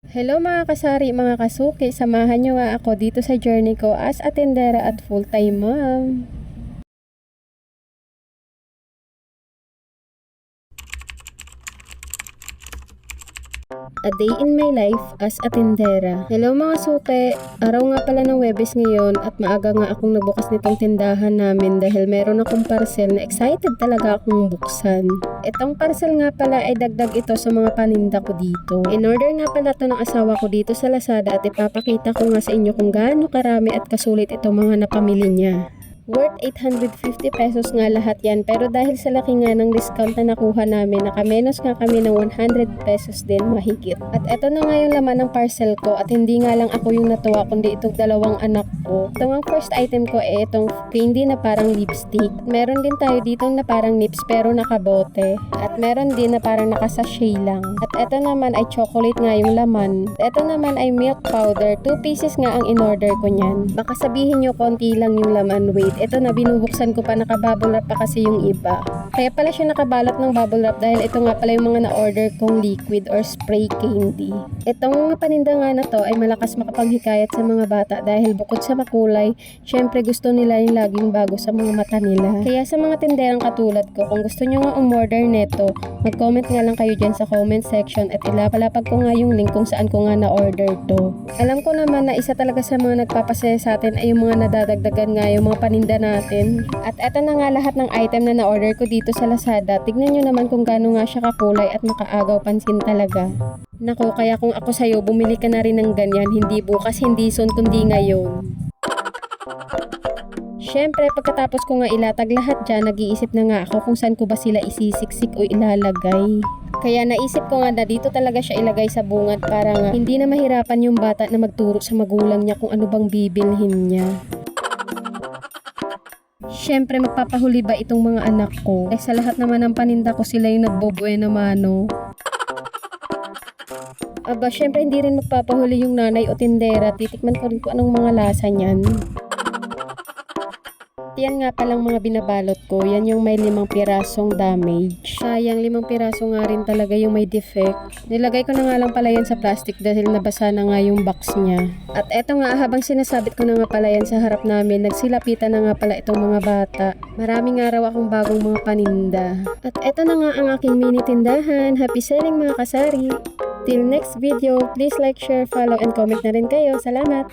Hello mga kasari, mga kasuki, samahan nyo nga ako dito sa journey ko as a tendera at full-time mom. A day in my life as a tendera. Hello mga suke, araw nga pala ng Webes ngayon at maaga nga akong nagbukas nitong tindahan namin dahil meron akong parcel na excited talaga akong buksan. Itong parcel nga pala ay dagdag ito sa mga paninda ko dito. In order nga pala to ng asawa ko dito sa Lazada at ipapakita ko nga sa inyo kung gaano karami at kasulit itong mga napamili niya. Worth 850 pesos nga lahat yan, pero dahil sa laki nga ng discount na nakuha namin, nakamenos nga kami ng 100 pesos din mahigit. At eto na nga yung laman ng parcel ko at hindi nga lang ako yung natuwa kundi itong dalawang anak ko. Ito ang first item ko itong candy na parang lipstick. Meron din tayo dito na parang nips pero nakabote. At meron din na parang nakasachet lang. At eto naman ay chocolate nga yung laman. At eto naman ay milk powder. 2 pieces nga ang in-order ko niyan. Baka sabihin nyo konti lang yung laman. Wait, ito na binubuksan ko pa, nakabubble wrap pa kasi yung iba. Kaya pala siya nakabalot ng bubble wrap dahil ito nga pala yung mga na-order kong liquid or spray candy. Itong mga paninda nga na to ay malakas makapaghikayat sa mga bata dahil bukod sa makulay, syempre gusto nila yung laging bago sa mga mata nila. Kaya sa mga tinderang katulad ko, kung gusto nyo nga umorder neto, mag-comment nga lang kayo dyan sa comment section at ilapalapag ko nga yung link kung saan ko nga na-order to. Alam ko naman na isa talaga sa mga nagpapasaya sa atin ay yung mga nadadagdagan nga yung mga paninda natin. At eto na nga lahat ng item na na-order ko dito sa Lazada. Tignan nyo naman kung gaano nga siya kakulay at makaagaw pansin talaga. Naku, kaya kung ako sa'yo, bumili ka na rin ng ganyan. Hindi bukas, hindi soon, kundi ngayon. Syempre, pagkatapos ko nga ilatag lahat dyan, nag-iisip na nga ako kung saan ko ba sila isisiksik o ilalagay. Kaya naisip ko nga na dito talaga siya ilagay sa bungad para nga hindi na mahirapan yung bata na magturo sa magulang niya kung ano bang bibilhin niya. Syempre, magpapahuli ba itong mga anak ko? Eh, sa lahat naman ng paninda ko, sila yung nagbobuena mano. Aba, syempre hindi rin magpapahuli yung nanay o tindera. Titikman ko rin kung anong mga lasa niyan. Yan nga palang mga binabalot ko. Yan yung may 5 pirasong damage. Sayang, 5 piraso nga rin talaga yung may defect. Nilagay ko na nga lang pala yan sa plastic dahil nabasa na nga yung box niya. At eto nga, habang sinasabit ko na nga pala yan sa harap namin, nagsilapitan na nga pala itong mga bata. Maraming araw akong bagong mga paninda. At eto na nga ang aking mini tindahan. Happy selling mga kasari! Till next video, please like, share, follow, and comment na rin kayo. Salamat!